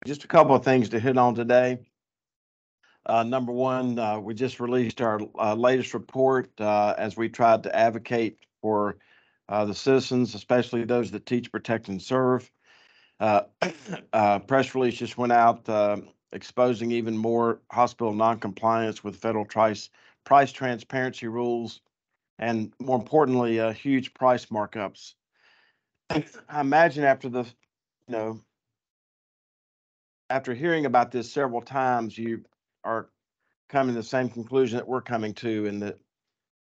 Just a couple of things to hit on today. Number one, we just released our latest report as we tried to advocate for the citizens, especially those that teach, protect, and serve. Press release just went out exposing even more hospital noncompliance with federal price transparency rules, and more importantly, huge price markups. I imagine after hearing about this several times, you are coming to the same conclusion that we're coming to, and that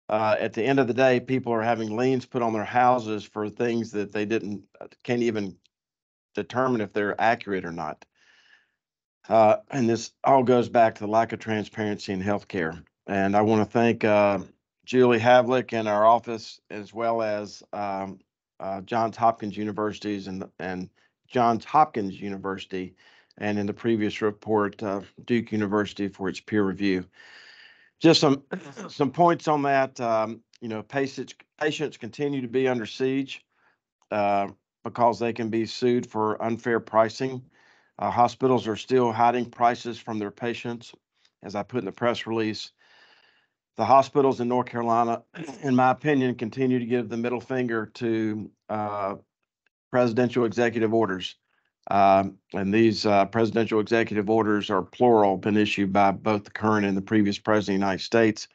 at the end of the day, people are having liens put on their houses for things that they can't even determine if they're accurate or not. And this all goes back to the lack of transparency in healthcare. And I want to thank Julie Havlick and our office, as well as Johns Hopkins Universities and Johns Hopkins University, and in the previous report, Duke University, for its peer review. Just some points on that. Patients continue to be under siege because they can be sued for unfair pricing. Hospitals are still hiding prices from their patients, as I put in the press release. The hospitals in North Carolina, in my opinion, continue to give the middle finger to presidential executive orders. And these presidential executive orders are plural, been issued by both the current and the previous president of the United States.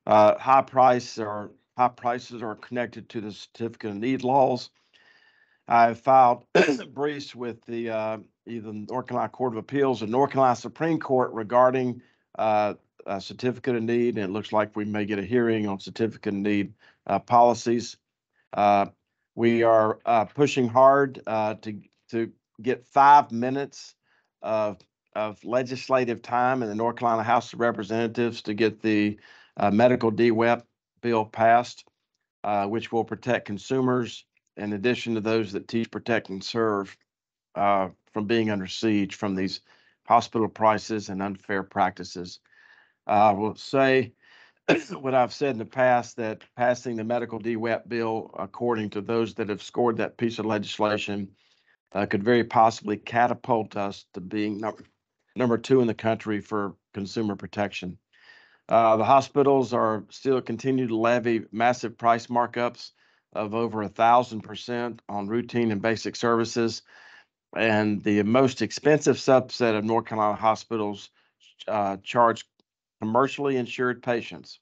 High prices are connected to the certificate of need laws. I filed briefs with the either North Carolina Court of Appeals or North Carolina Supreme Court regarding a certificate of need, and it looks like we may get a hearing on certificate of need policies. We are pushing hard to get 5 minutes of legislative time in the North Carolina House of Representatives to get the medical DWEP bill passed, which will protect consumers, in addition to those that teach, protect, and serve, from being under siege from these hospital prices and unfair practices. I will say what I've said in the past, that passing the medical DWEP bill, according to those that have scored that piece of legislation, could very possibly catapult us to being number 2 in the country for consumer protection. The hospitals are still continue to levy massive price markups of over 1,000% on routine and basic services. And the most expensive subset of North Carolina hospitals charge commercially insured patients,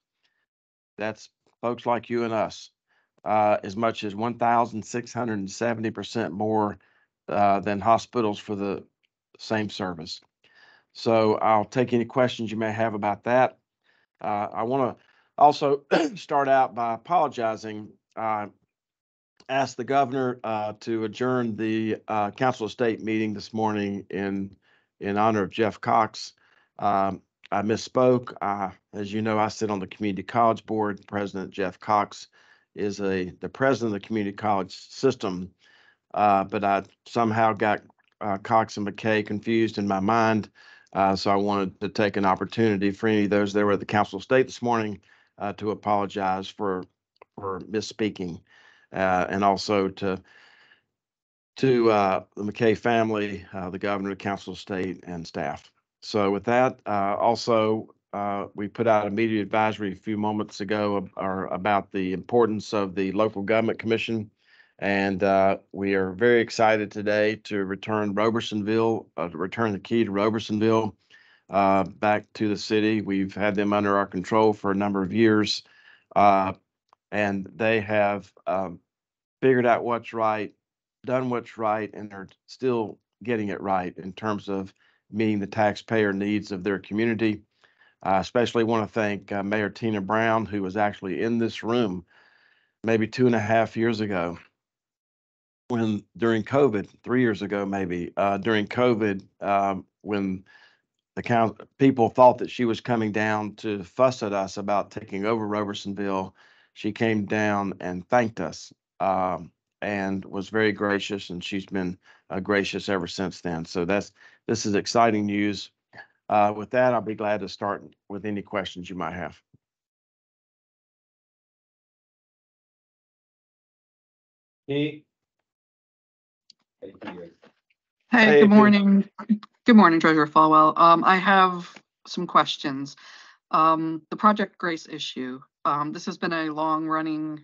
that's folks like you and us, as much as 1,670% more than hospitals for the same service. So I'll take any questions you may have about that. I want to also start out by apologizing. Asked the governor to adjourn the Council of State meeting this morning in honor of Jeff Cox. I misspoke. As you know, I sit on the Community College Board. President Jeff Cox is the president of the community college system, but I somehow got Cox and McKay confused in my mind. So I wanted to take an opportunity for any of those that were at the Council of State this morning to apologize for misspeaking, and also to the McKay family, the governor, the Council of State, and staff. So with that, we put out a media advisory a few moments ago about the importance of the Local Government Commission. And we are very excited today to return return the key to Robersonville back to the city. We've had them under our control for a number of years, and they have figured out what's right, done what's right, and they're still getting it right in terms of meeting the taxpayer needs of their community. I especially want to thank Mayor Tina Brown, who was actually in this room maybe 2.5 years ago, during COVID, 3 years ago maybe, during COVID, when the people thought that she was coming down to fuss at us about taking over Robersonville. She came down and thanked us, and was very gracious, and she's been gracious ever since then. So this is exciting news. With that, I'll be glad to start with any questions you might have. Hey. Hi, Hey, good morning. Good morning, Treasurer Falwell. I have some questions. The Project Grace issue. This has been a long-running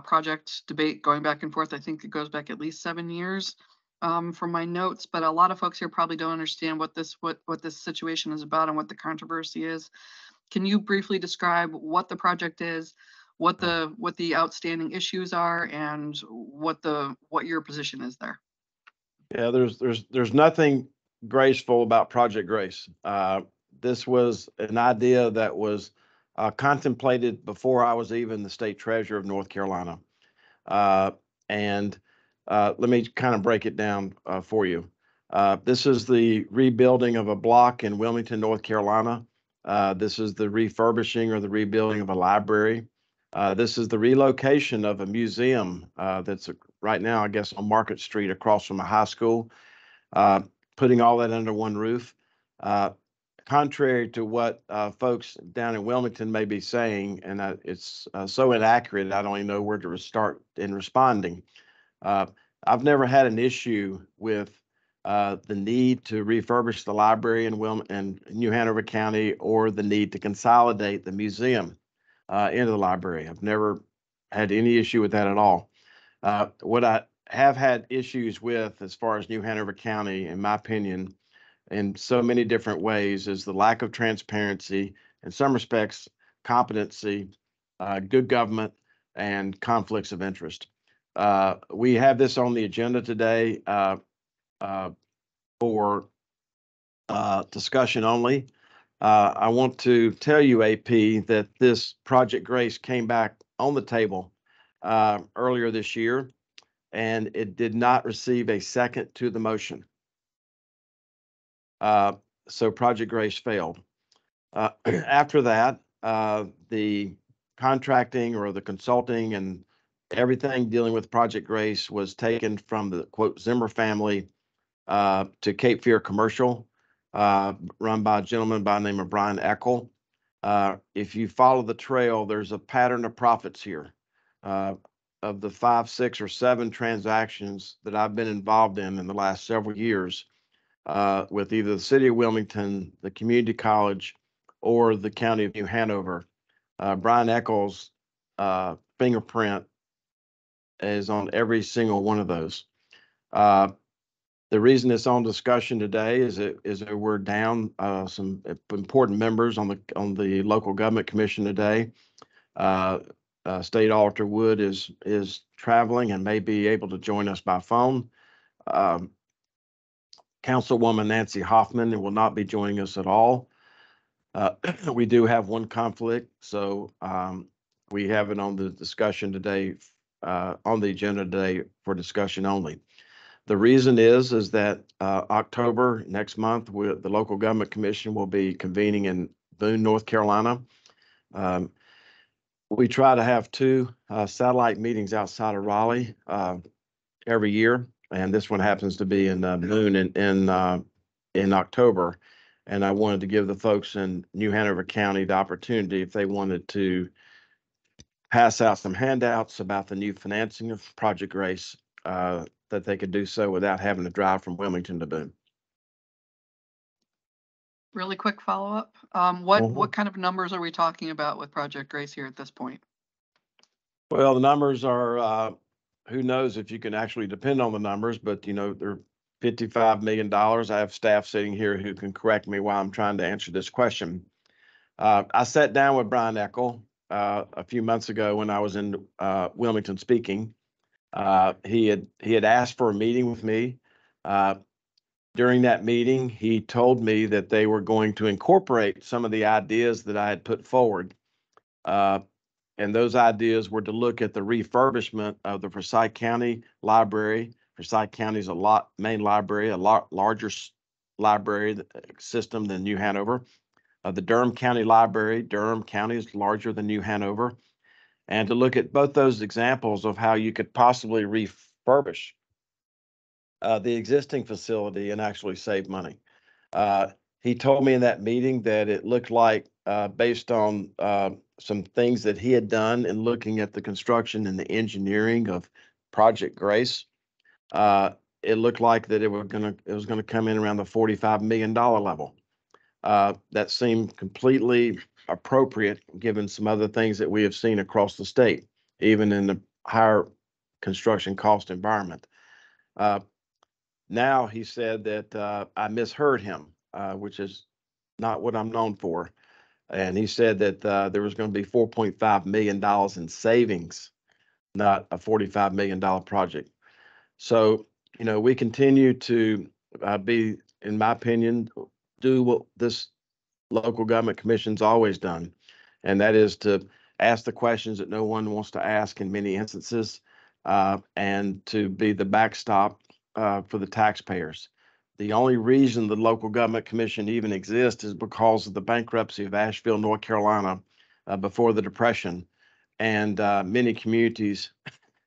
project debate going back and forth. I think it goes back at least 7 years from my notes, but a lot of folks here probably don't understand what this situation is about and what the controversy is. Can you briefly describe what the project is, what the outstanding issues are, and what your position is there? Yeah, there's nothing graceful about Project Grace. This was an idea that was contemplated before I was even the state treasurer of North Carolina. And let me kind of break it down for you. This is the rebuilding of a block in Wilmington, North Carolina. This is the refurbishing or the rebuilding of a library. This is the relocation of a museum that's right now, I guess, on Market Street across from a high school, putting all that under one roof. Contrary to what folks down in Wilmington may be saying, and it's so inaccurate, I don't even know where to start in responding. I've never had an issue with the need to refurbish the library in New Hanover County or the need to consolidate the museum into the library. I've never had any issue with that at all. What I have had issues with as far as New Hanover County, in my opinion, in so many different ways, is the lack of transparency, in some respects, competency, good government, and conflicts of interest. We have this on the agenda today for discussion only. I want to tell you, AP, that this Project Grace came back on the table earlier this year, and it did not receive a second to the motion. So Project Grace failed. After that, the contracting or the consulting and everything dealing with Project Grace was taken from the quote Zimmer family to Cape Fear Commercial, run by a gentleman by the name of Brian Eckel. If you follow the trail, there's a pattern of profits here. Of the 5, 6, or 7 transactions that I've been involved in the last several years with either the city of Wilmington, the community college, or the county of New Hanover, Brian Eckel's fingerprint is on every single one of those. The reason it's on discussion today is that we're down some important members on the local government commission today. State Auditor Wood is traveling and may be able to join us by phone. Councilwoman Nancy Hoffman will not be joining us at all. We do have one conflict, so we have it on the discussion today, on the agenda today for discussion only. The reason is that October next month, the local government commission will be convening in Boone, North Carolina. We try to have 2 satellite meetings outside of Raleigh every year, and this one happens to be in Boone in October. And I wanted to give the folks in New Hanover County the opportunity, if they wanted to pass out some handouts about the new financing of Project Grace, that they could do so without having to drive from Wilmington to Boone. Really quick follow-up. What kind of numbers are we talking about with Project Grace here at this point? Well, the numbers are, who knows if you can actually depend on the numbers, but they're $55 million. I have staff sitting here who can correct me while I'm trying to answer this question. I sat down with Brian Eckel a few months ago when I was in Wilmington speaking. He had asked for a meeting with me. During that meeting, he told me that they were going to incorporate some of the ideas that I had put forward. And those ideas were to look at the refurbishment of the Forsyth County Library. Forsyth County is main library, a lot larger library system than New Hanover. The Durham County Library, Durham County is larger than New Hanover. And to look at both those examples of how you could possibly refurbish the existing facility and actually save money. He told me in that meeting that it looked like, based on some things that he had done in looking at the construction and the engineering of Project Grace, it looked like that it was gonna come in around the $45 million level. That seemed completely appropriate, given some other things that we have seen across the state, even in the higher construction cost environment. Now he said that I misheard him, which is not what I'm known for. And he said that there was going to be $4.5 million in savings, not a $45 million project. So, we continue to be, in my opinion, do what this local government commission's always done, and that is to ask the questions that no one wants to ask in many instances, and to be the backstop for the taxpayers. The only reason the local government commission even exists is because of the bankruptcy of Asheville, North Carolina, before the Depression, and many communities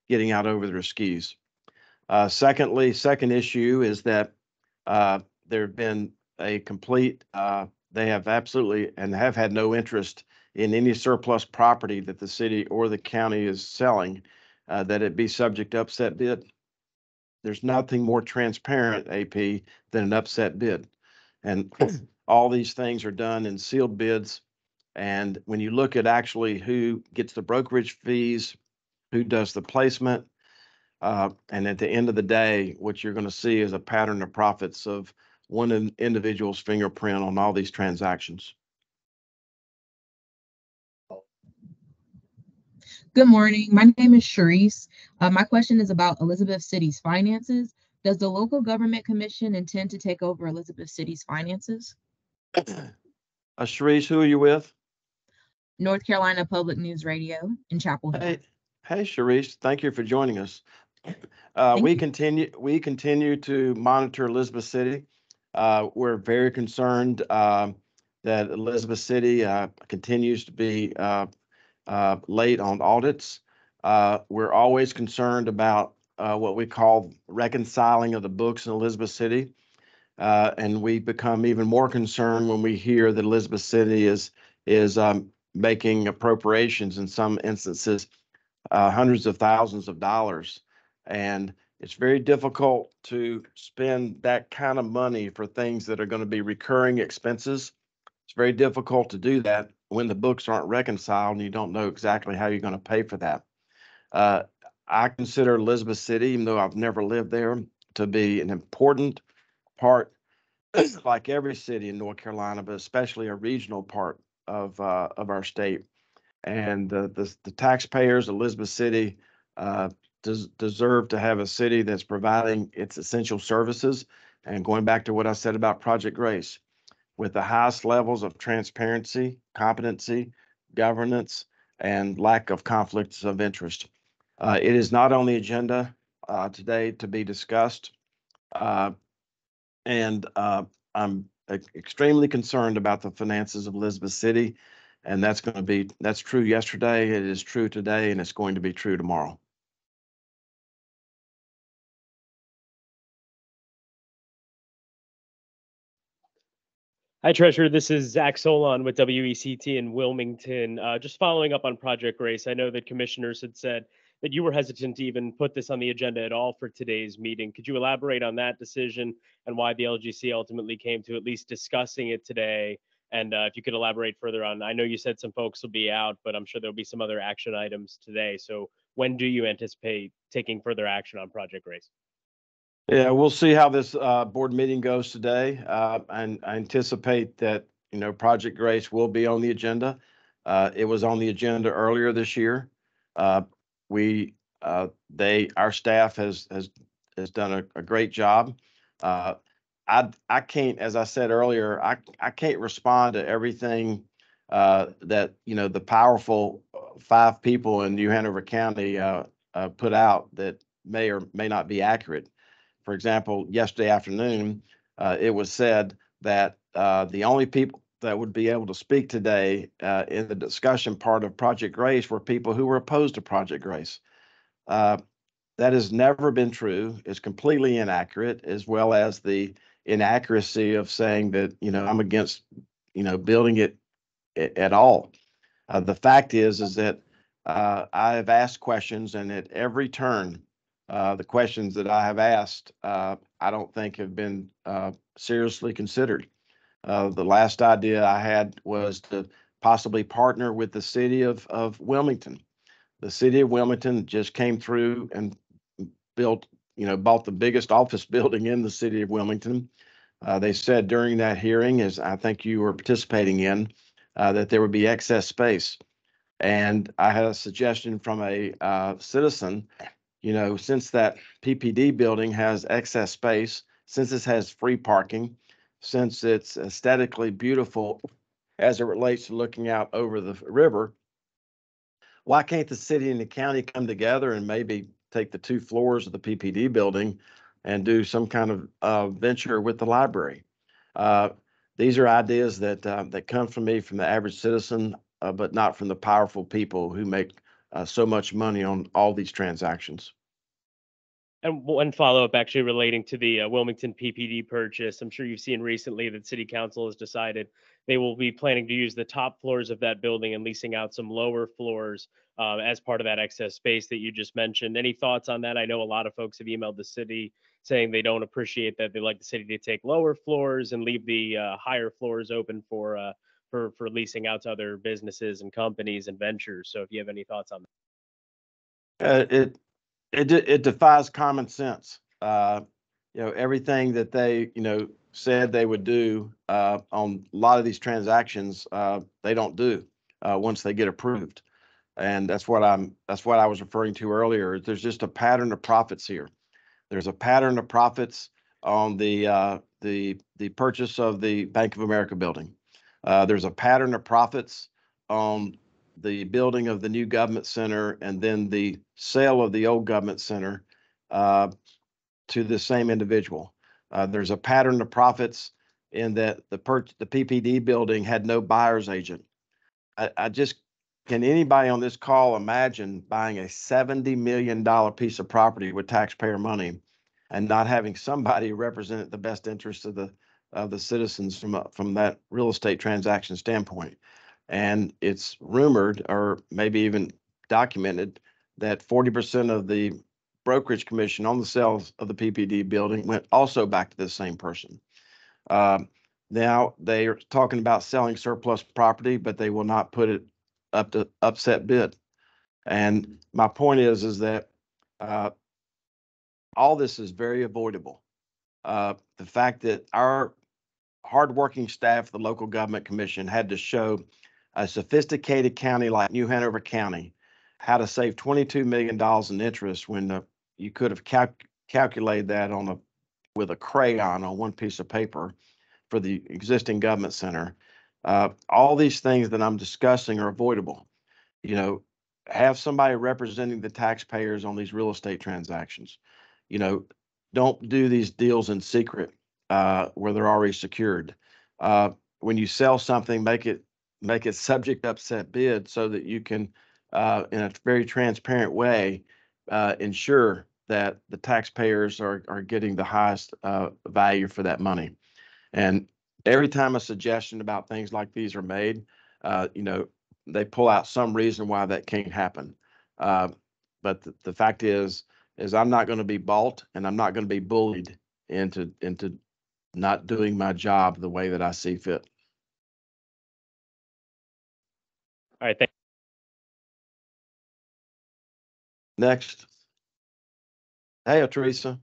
getting out over their skis. Second issue is that there have been a complete, they have absolutely and have had no interest in any surplus property that the city or the county is selling, that it be subject to upset bid. There's nothing more transparent, AP, than an upset bid. And all these things are done in sealed bids. And when you look at actually who gets the brokerage fees, who does the placement, and at the end of the day, what you're going to see is a pattern of profits of one individual's fingerprint on all these transactions. Good morning. My name is Sharice. My question is about Elizabeth City's finances. Does the local government commission intend to take over Elizabeth City's finances? Sharice, who are you with? North Carolina Public News Radio in Chapel Hill. Hey, Sharice, thank you for joining us. We continue to monitor Elizabeth City. We're very concerned that Elizabeth City continues to be late on audits. We're always concerned about what we call reconciling of the books in Elizabeth City. And we become even more concerned when we hear that Elizabeth City is making appropriations, in some instances, hundreds of thousands of dollars. And it's very difficult to spend that kind of money for things that are going to be recurring expenses. It's very difficult to do that when the books aren't reconciled and you don't know exactly how you're going to pay for that. I consider Elizabeth City, even though I've never lived there, to be an important part, like every city in North Carolina, but especially a regional part of our state. And the taxpayers of Elizabeth City deserve to have a city that's providing its essential services. And going back to what I said about Project Grace, with the highest levels of transparency, competency, governance, and lack of conflicts of interest. It is not on the agenda today to be discussed. And I'm extremely concerned about the finances of Elizabeth City. And that's true yesterday, it is true today, and it's going to be true tomorrow. Hi, Treasurer. This is Zach Solon with WECT in Wilmington. Just following up on Project Grace, I know that commissioners had said that you were hesitant to even put this on the agenda at all for today's meeting. Could you elaborate on that decision and why the LGC ultimately came to at least discussing it today? And if you could elaborate further on, I know you said some folks will be out, but I'm sure there'll be some other action items today. So when do you anticipate taking further action on Project Grace? Yeah, we'll see how this board meeting goes today. And I anticipate that, Project Grace will be on the agenda. It was on the agenda earlier this year. Our staff has done a great job. I can't, as I said earlier, I can't respond to everything that, the powerful 5 people in New Hanover County put out that may or may not be accurate. For example, yesterday afternoon, it was said that the only people that would be able to speak today in the discussion part of Project Grace were people who were opposed to Project Grace. That has never been true. It's completely inaccurate, as well as the inaccuracy of saying that, I'm against, building it at all. The fact is that I have asked questions, and at every turn, The questions that I have asked, I don't think have been seriously considered. The last idea I had was to possibly partner with the city of Wilmington. The city of Wilmington just came through and built, bought the biggest office building in the city of Wilmington. They said during that hearing, as I think you were participating in, that there would be excess space. And I had a suggestion from a citizen, since that PPD building has excess space, since it has free parking, since it's aesthetically beautiful as it relates to looking out over the river, why can't the city and the county come together and maybe take the 2 floors of the PPD building and do some kind of venture with the library? These are ideas that come from me, from the average citizen, but not from the powerful people who make so much money on all these transactions. And one follow-up actually relating to the Wilmington PPD purchase. I'm sure you've seen recently that City Council has decided they will be planning to use the top floors of that building and leasing out some lower floors as part of that excess space that you just mentioned. Any thoughts on that? I know a lot of folks have emailed the city saying they don't appreciate that. They like the city to take lower floors and leave the higher floors open for leasing out to other businesses and companies and ventures. So if you have any thoughts on that. It defies common sense. Everything that they, said they would do on a lot of these transactions, they don't do once they get approved. And that's what I was referring to earlier. There's just a pattern of profits here. There's a pattern of profits on the purchase of the Bank of America building. There's a pattern of profits on the building of the new government center, and then the sale of the old government center to the same individual. There's a pattern of profits in that the PPD building had no buyer's agent. Can anybody on this call imagine buying a $70 million piece of property with taxpayer money and not having somebody represent the best interests of the citizens from that real estate transaction standpoint? And it's rumored, or maybe even documented, that 40% of the brokerage commission on the sales of the PPD building went also back to the same person. Now they are talking about selling surplus property, but they will not put it up to upset bid. And my point is that all this is very avoidable. The fact that our hardworking staff of the local government commission had to show a sophisticated county like New Hanover County how to save $22 million in interest when you could have calculated that with a crayon on one piece of paper for the existing government center. All these things that I'm discussing are avoidable. Have somebody representing the taxpayers on these real estate transactions. Don't do these deals in secret where they're already secured. When you sell something, make it subject to upset bid so that you can, in a very transparent way, ensure that the taxpayers are getting the highest value for that money. And every time a suggestion about things like these are made, they pull out some reason why that can't happen. But the fact is I'm not going to be bought, and I'm not going to be bullied into not doing my job the way that I see fit. All right. Thank Next. Hey, Teresa.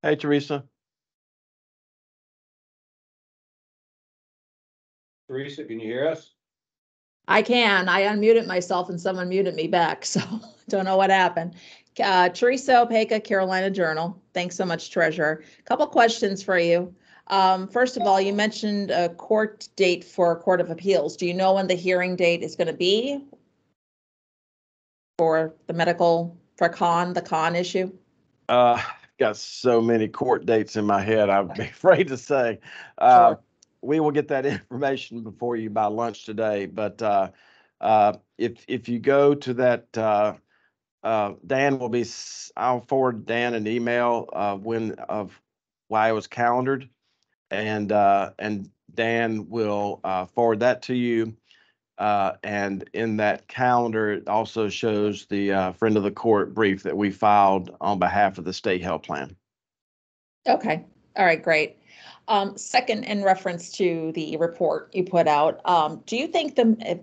Hey, Teresa. Teresa, can you hear us? I can. I unmuted myself and someone muted me back, so don't know what happened. Teresa Opeka, Carolina Journal. Thanks so much, Treasurer. A couple questions for you. First of all, you mentioned a court date for Court of Appeals. Do you know when the hearing date is going to be for the the con issue? Got so many court dates in my head, I'd be afraid to say. Sure. We will get that information before you by lunch today. But if you go to that, Dan will be. I'll forward Dan an email of why it was calendared, and Dan will forward that to you. And in that calendar, it also shows the friend of the court brief that we filed on behalf of the state health plan. Okay, all right, great. Second, in reference to the report you put out, do you think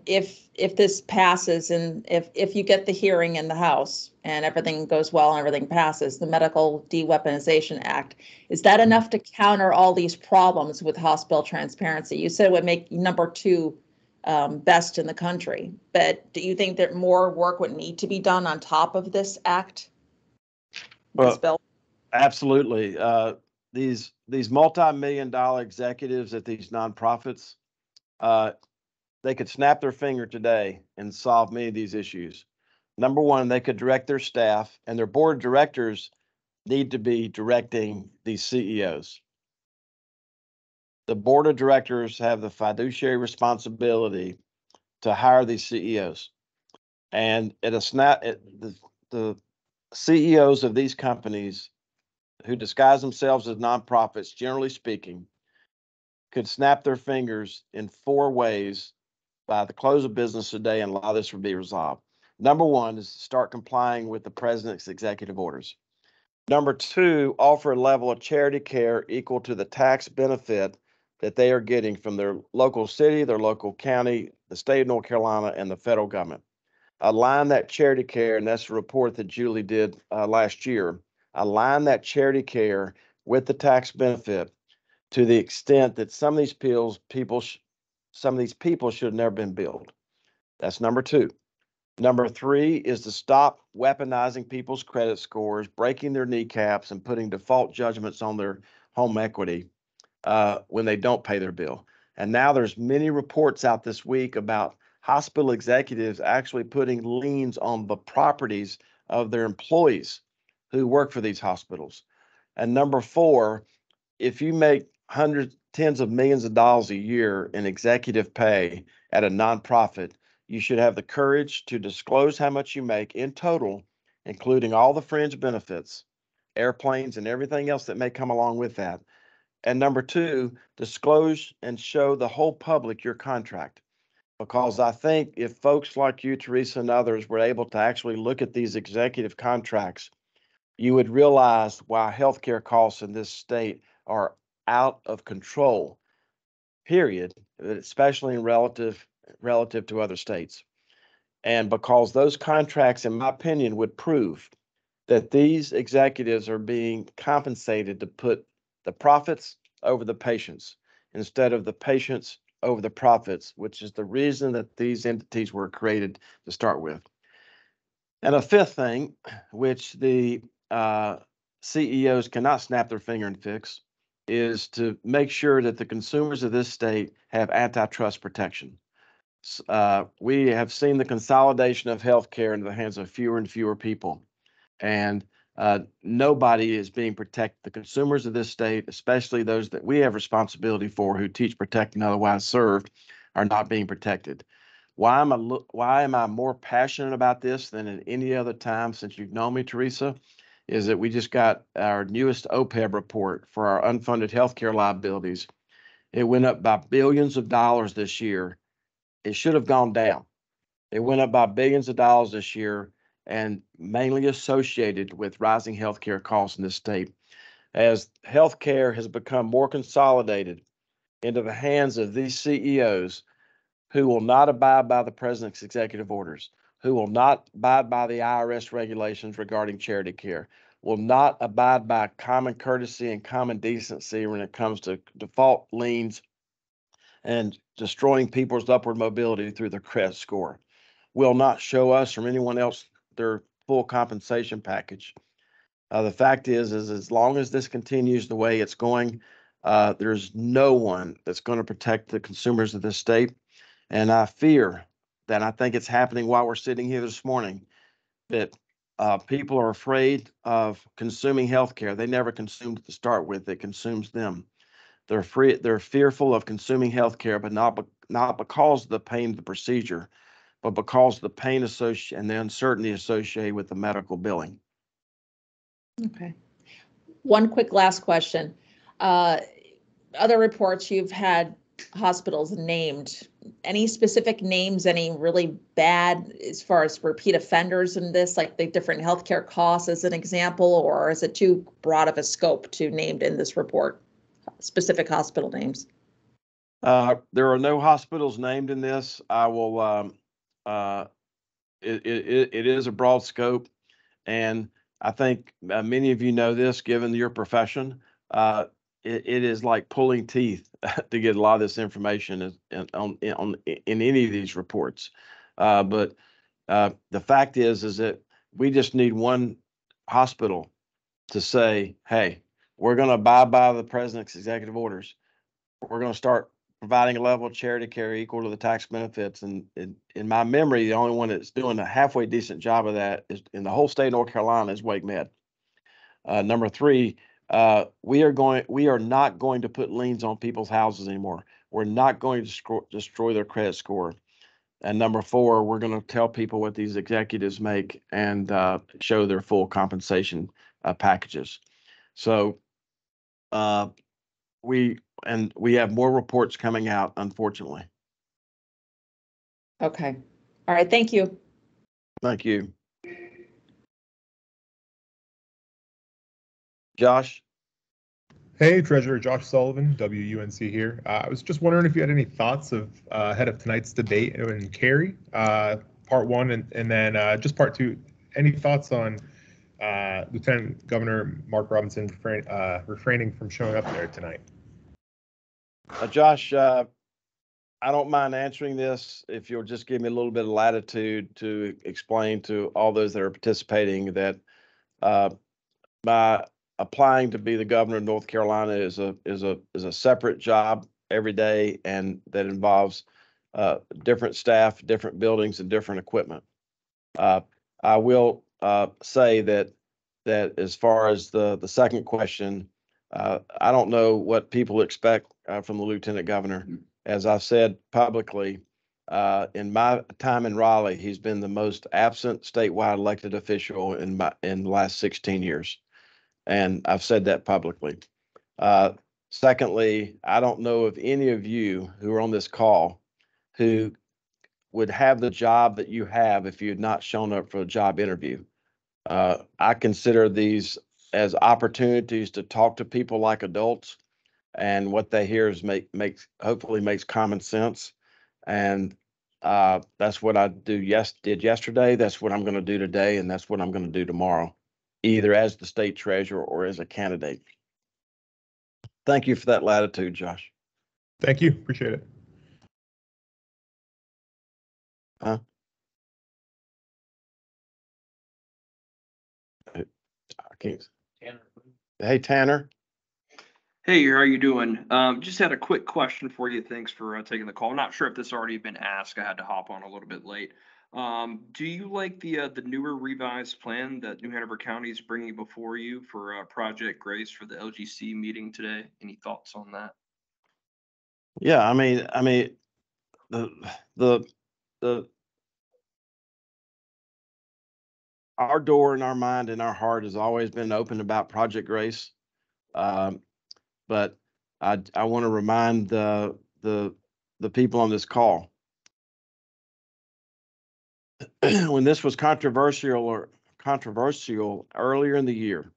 if this passes and if you get the hearing in the House and everything goes well and everything passes, the Medical De-Weaponization Act, is that enough to counter all these problems with hospital transparency? You said it would make number 2 best in the country, but do you think that more work would need to be done on top of this act? This bill? Absolutely. These multi-million-dollar executives at these nonprofits, they could snap their finger today and solve many of these issues. Number one, they could direct their staff, and their board of directors need to be directing these CEOs. The board of directors have the fiduciary responsibility to hire these CEOs. And at a snap, the CEOs of these companies who disguise themselves as nonprofits, generally speaking, could snap their fingers in 4 ways by the close of business today and a lot of this would be resolved. Number one is to start complying with the president's executive orders. Number 2, offer a level of charity care equal to the tax benefit that they are getting from their local city, their local county, the state of North Carolina, and the federal government. Align that charity care, and that's a report that Julie did last year. Align that charity care with the tax benefit to the extent that some of these people should have never been billed. That's number 2. Number 3 is to stop weaponizing people's credit scores, breaking their kneecaps, and putting default judgments on their home equity when they don't pay their bill. And now there's many reports out this week about hospital executives actually putting liens on the properties of their employees who work for these hospitals. And number 4, if you make hundreds, tens of millions of dollars a year in executive pay at a nonprofit, you should have the courage to disclose how much you make in total, including all the fringe benefits, airplanes, and everything else that may come along with that. And number 2, disclose and show the whole public your contract. Because I think if folks like you, Teresa, and others were able to actually look at these executive contracts, you would realize why healthcare costs in this state are out of control, period, especially in relative to other states. And because those contracts, in my opinion, would prove that these executives are being compensated to put the profits over the patients instead of the patients over the profits, which is the reason that these entities were created to start with. And a 5th thing, which the CEOs cannot snap their finger and fix, is to make sure that the consumers of this state have antitrust protection. We have seen the consolidation of healthcare into the hands of fewer and fewer people, and nobody is being protected. The consumers of this state, especially those that we have responsibility for, who teach, protect, and otherwise serve, are not being protected. Why am I more passionate about this than at any other time since you've known me, Teresa? Is that we just got our newest OPEB report for our unfunded healthcare liabilities. It went up by billions of dollars this year. It should have gone down. It went up by billions of dollars this year and mainly associated with rising healthcare costs in this state. As healthcare has become more consolidated into the hands of these CEOs who will not abide by the president's executive orders, who will not abide by the IRS regulations regarding charity care, will not abide by common courtesy and common decency when it comes to default liens and destroying people's upward mobility through their credit score, will not show us or anyone else their full compensation package. The fact is as long as this continues the way it's going, there's no one that's going to protect the consumers of this state. And I fear that I think it's happening while we're sitting here this morning, that people are afraid of consuming healthcare. They never consumed it to start with. It consumes them. They're fearful of consuming healthcare, but not because of the pain of the procedure, but because of the pain associated and the uncertainty associated with the medical billing. Okay. One quick last question. Other reports, you've had hospitals named any specific names, any really bad as far as repeat offenders in this, like the different healthcare costs as an example, or is it too broad of a scope to named in this report, specific hospital names? There are no hospitals named in this. I will, it is a broad scope. And I think many of you know this, given your profession. It is like pulling teeth to get a lot of this information in any of these reports. But the fact is that we just need one hospital to say, hey, we're going to abide by the president's executive orders. We're going to start providing a level of charity care equal to the tax benefits. And in my memory, the only one that's doing a halfway decent job of that is in the whole state of North Carolina is Wake Med. Number three, we are not going to put liens on people's houses anymore. We're not going to destroy their credit score. And number four, we're going to tell people what these executives make and show their full compensation packages. So we have more reports coming out, unfortunately. Okay. All right. Thank you. Thank you. Josh? Hey, Treasurer Josh Sullivan, WUNC here. I was just wondering if you had any thoughts ahead of tonight's debate in Cary, part one, and then just part two. Any thoughts on Lieutenant Governor Mark Robinson refraining from showing up there tonight? Josh, I don't mind answering this if you'll just give me a little bit of latitude to explain to all those that are participating that by applying to be the governor of North Carolina is a separate job every day, and that involves different staff, different buildings, and different equipment. I will say that as far as the second question, I don't know what people expect from the lieutenant governor. As I've said publicly, in my time in Raleigh, he's been the most absent statewide elected official in the last 16 years. And I've said that publicly. Secondly, I don't know of any of you who are on this call who would have the job that you have if you had not shown up for a job interview. I consider these as opportunities to talk to people like adults, and what they hear is hopefully makes common sense. And that's what I did yesterday. That's what I'm going to do today, and that's what I'm going to do tomorrow, either as the state treasurer or as a candidate. Thank you for that latitude, Josh. Thank you. Appreciate it. I can't. Hey, Tanner. Hey, how are you doing? Just had a quick question for you. Thanks for taking the call. Not sure if this already been asked. I had to hop on a little bit late. Do you like the newer revised plan that New Hanover County is bringing before you for Project Grace for the LGC meeting today? Any thoughts on that? Yeah, I mean, the our door and our mind and our heart has always been open about Project Grace. But I want to remind the people on this call, when this was controversial earlier in the year,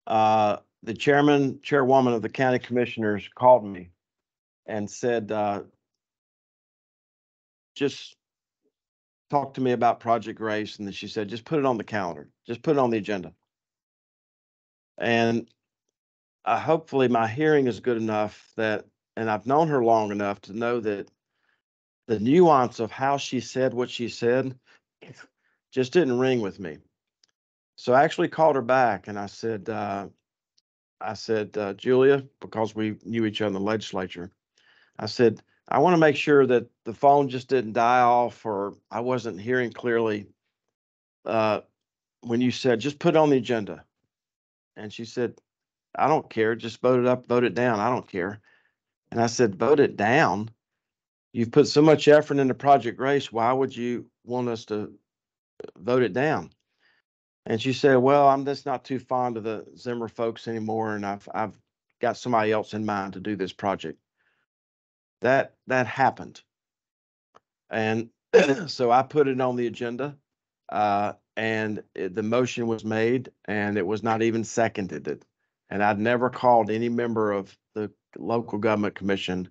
the chairwoman of the county commissioners called me and said, just talk to me about Project Grace. And then she said, just put it on the calendar, just put it on the agenda. And hopefully my hearing is good enough and I've known her long enough to know that the nuance of how she said what she said just didn't ring with me. So I actually called her back and I said, Julia, because we knew each other in the legislature, I said, I want to make sure that the phone just didn't die off or I wasn't hearing clearly when you said, just put it on the agenda. And she said, I don't care. Just vote it up, vote it down. I don't care. And I said, vote it down? You've put so much effort into Project Grace. Why would you want us to vote it down? And she said, well, I'm just not too fond of the Zimmer folks anymore. And I've got somebody else in mind to do this project. That happened. And so I put it on the agenda, and the motion was made and it was not even seconded. And I'd never called any member of the local government commission.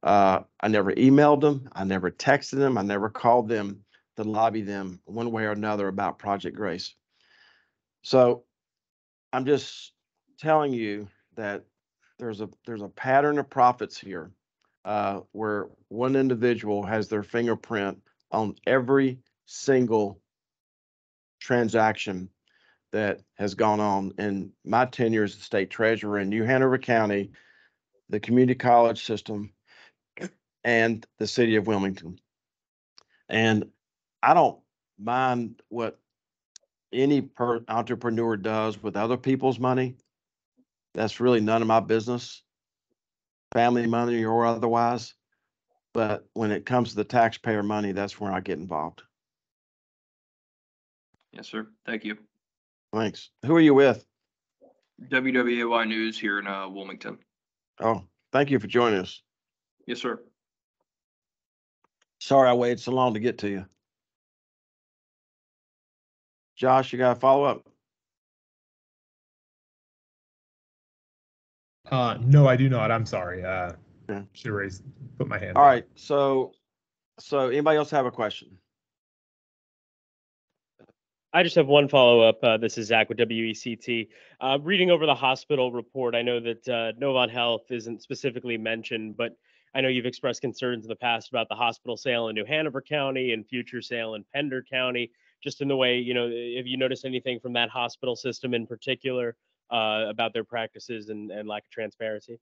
I never emailed them. I never texted them. I never called them to lobby them one way or another about Project Grace. So I'm just telling you that there's a pattern of profits here, where one individual has their fingerprint on every single transaction that has gone on in my tenure as the state treasurer in New Hanover County, the community college system, and the city of Wilmington. And I don't mind what any entrepreneur does with other people's money. That's really none of my business, family money or otherwise. But when it comes to the taxpayer money, that's where I get involved. Yes, sir. Thank you. Thanks. Who are you with? WWAY News here in Wilmington. Oh, thank you for joining us. Yes, sir. Sorry I waited so long to get to you. Josh, you got a follow up? No, I do not. I'm sorry. Okay. Should put my hand All down. right. So anybody else have a question? I just have one follow-up. This is Zach with WECT. Reading over the hospital report, I know that Novant Health isn't specifically mentioned, but I know you've expressed concerns in the past about the hospital sale in New Hanover County and future sale in Pender County. Just in the way, have you noticed anything from that hospital system in particular about their practices and lack of transparency?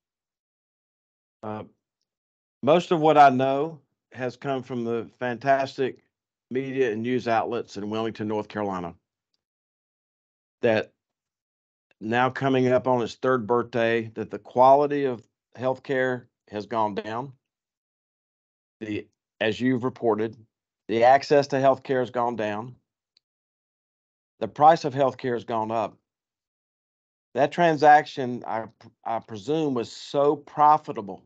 Most of what I know has come from the fantastic media and news outlets in Wilmington, North Carolina, that now coming up on its third birthday, that the quality of healthcare has gone down. As you've reported, the access to healthcare has gone down. The price of healthcare has gone up. That transaction, I presume, was so profitable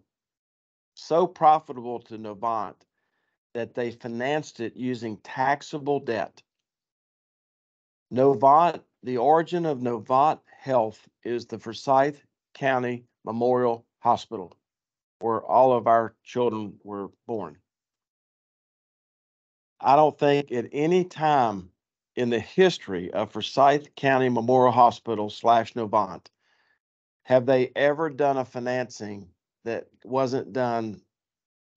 to Novant that they financed it using taxable debt. Novant, the origin of Novant Health is the Forsyth County Memorial Hospital, where all of our children were born. I don't think at any time in the history of Forsyth County Memorial Hospital / Novant have they ever done a financing that wasn't done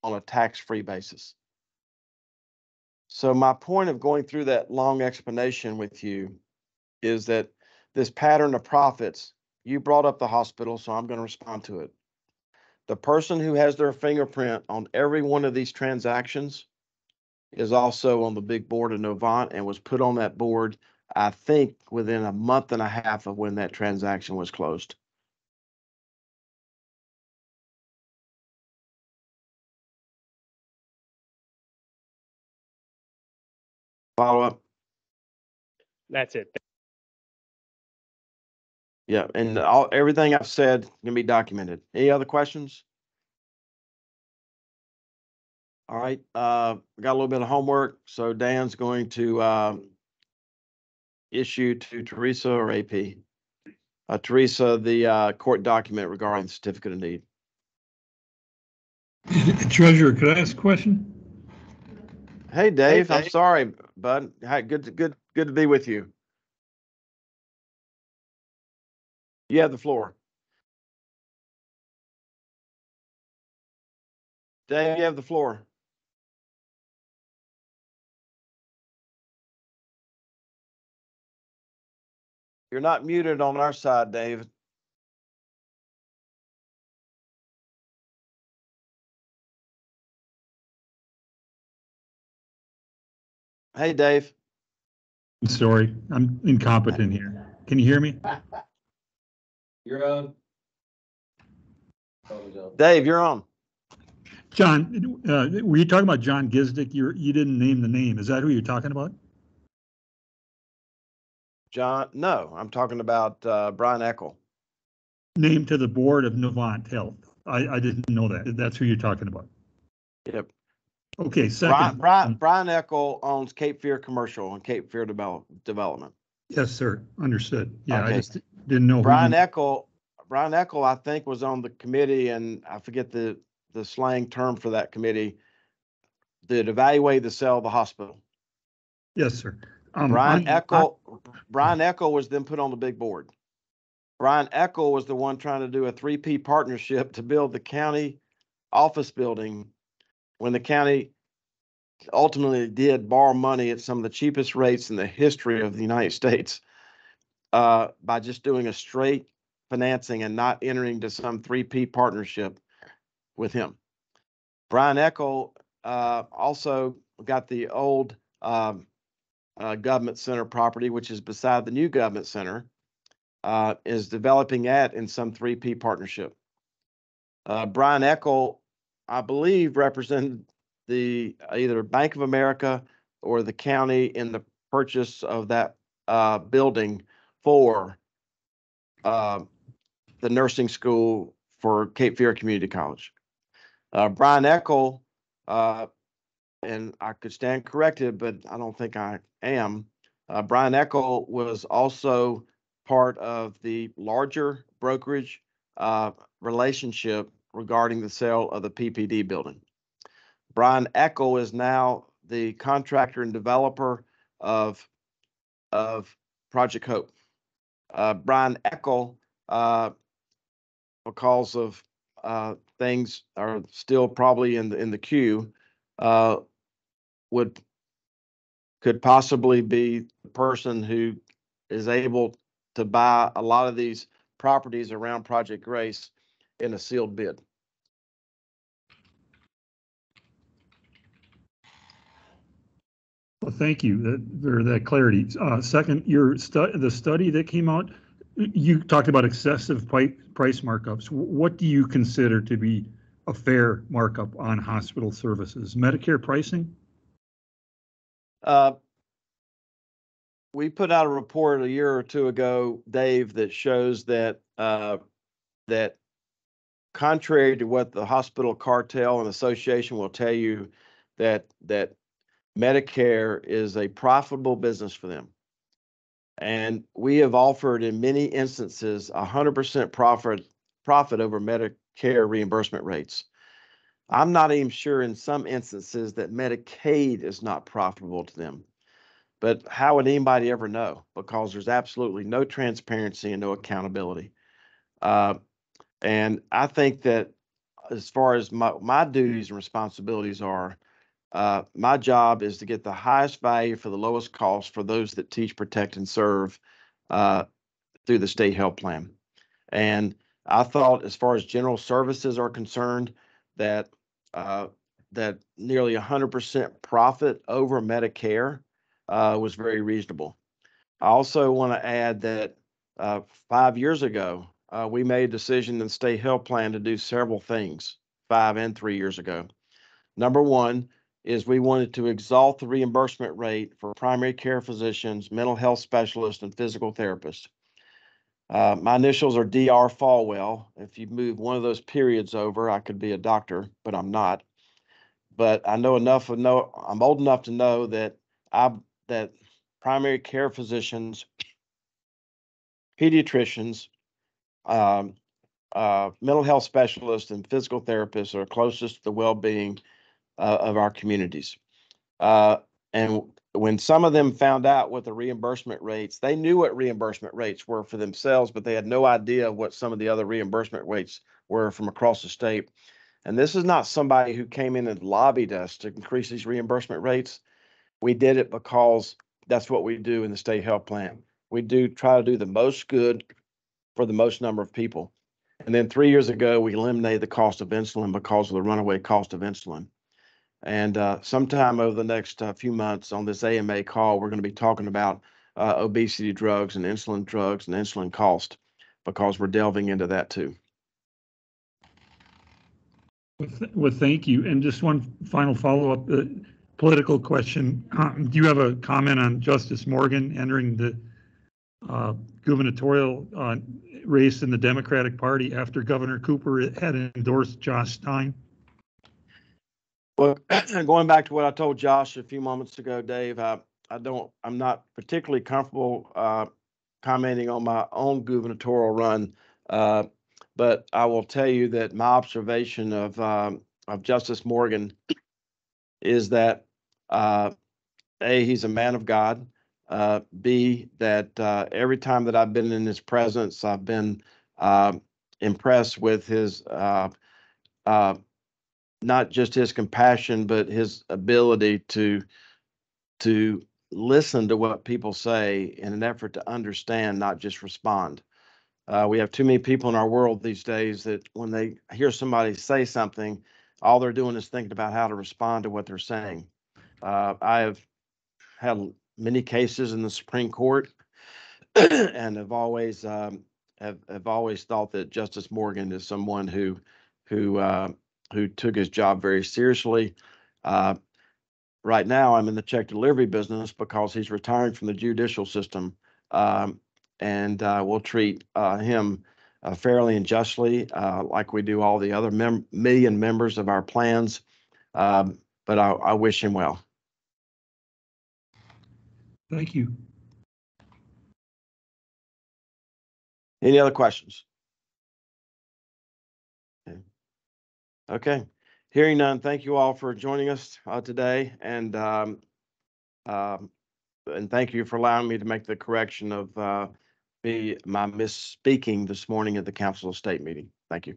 on a tax-free basis. So my point of going through that long explanation with you is that this pattern of profits, you brought up the hospital, so I'm going to respond to it. The person who has their fingerprint on every one of these transactions is also on the big board of Novant and was put on that board, I think, within a month and a half of when that transaction was closed. Follow up? That's it. Yeah, and everything I've said can be documented. Any other questions? All right, we got a little bit of homework, so Dan's going to issue to Teresa or AP. Teresa, the court document regarding the certificate of need. Treasurer, could I ask a question? Hey, Dave, I'm sorry, bud. Hi, good to be with you. You have the floor. Dave, you have the floor. You're not muted on our side, Dave. Hey, Dave. I'm sorry, I'm incompetent here. Can you hear me? You're on. Dave, you're on. John, were you talking about John Gizdick? You didn't name the name. Is that who you're talking about? John, no, I'm talking about Brian Eckel. Name to the board of Novant Health. I didn't know that. That's who you're talking about. Yep. Okay, second. Brian Eckel owns Cape Fear Commercial and Cape Fear Development. Yes, sir. Understood. Yeah, I Okay. just didn't know. Brian Eckel, I think, was on the committee, and I forget the slang term for that committee, that evaluated the sale of the hospital. Yes, sir. Brian Eckel was then put on the big board. Brian Eckel was the one trying to do a 3P partnership to build the county office building when the county ultimately did borrow money at some of the cheapest rates in the history of the United States by just doing a straight financing and not entering into some 3P partnership with him. Brian Eckel also got the old government center property, which is beside the new government center, is developing that in some 3P partnership. Brian Eckel, I believe, represented the either Bank of America or the county in the purchase of that building for the nursing school for Cape Fear Community College. Brian Eckel, and I could stand corrected, but I don't think I am. Brian Eckel was also part of the larger brokerage relationship regarding the sale of the PPD building. Brian Eckel is now the contractor and developer of Project Hope. Brian Eckel, because of things are still probably in the queue, could possibly be the person who is able to buy a lot of these properties around Project Grace in a sealed bid. Well, thank you for that clarity. Second, the study that came out, you talked about excessive price markups. What do you consider to be a fair markup on hospital services? Medicare pricing? We put out a report a year or two ago, Dave, that shows that that contrary to what the hospital cartel and association will tell you, that Medicare is a profitable business for them. And we have offered in many instances 100% profit over Medicare reimbursement rates. I'm not even sure in some instances that Medicaid is not profitable to them. But how would anybody ever know? Because there's absolutely no transparency and no accountability. And I think that as far as my duties and responsibilities are, my job is to get the highest value for the lowest cost for those that teach, protect, and serve through the state health plan. And I thought, as far as general services are concerned, that that nearly 100% profit over Medicare was very reasonable. I also want to add that 5 years ago, we made a decision in the state health plan to do several things 5 and 3 years ago. Number one is we wanted to exalt the reimbursement rate for primary care physicians, mental health specialists, and physical therapists. My initials are DR Falwell. If you move one of those periods over, I could be a doctor, but I'm not. But I know enough I'm old enough to know that that primary care physicians, pediatricians, mental health specialists, and physical therapists are closest to the well-being of our communities. And when some of them found out what the reimbursement rates, they knew what reimbursement rates were for themselves, but they had no idea what some of the other reimbursement rates were from across the state. And this is not somebody who came in and lobbied us to increase these reimbursement rates. We did it because that's what we do in the state health plan. We do try to do the most good for the most number of people. And then 3 years ago, we eliminated the cost of insulin because of the runaway cost of insulin. And sometime over the next few months on this AMA call, we're going to be talking about obesity drugs and insulin cost, because we're delving into that too. Well, thank you. And just one final follow-up political question. Do you have a comment on Justice Morgan entering the gubernatorial race in the Democratic Party after Governor Cooper had endorsed Josh Stein? Well, going back to what I told Josh a few moments ago, Dave, I'm not particularly comfortable commenting on my own gubernatorial run, but I will tell you that my observation of Justice Morgan is that A, he's a man of God. B, that every time that I've been in his presence, I've been impressed with his not just his compassion, but his ability to listen to what people say in an effort to understand, not just respond. We have too many people in our world these days that when they hear somebody say something, all they're doing is thinking about how to respond to what they're saying. I have had many cases in the Supreme Court and have always thought that Justice Morgan is someone who took his job very seriously. Right now, I'm in the check delivery business because he's retiring from the judicial system, and we'll treat him fairly and justly, like we do all the other million members of our plans. But I wish him well. Thank you. Any other questions? Okay. Hearing none, thank you all for joining us today, and thank you for allowing me to make the correction of my misspeaking this morning at the Council of State meeting. Thank you.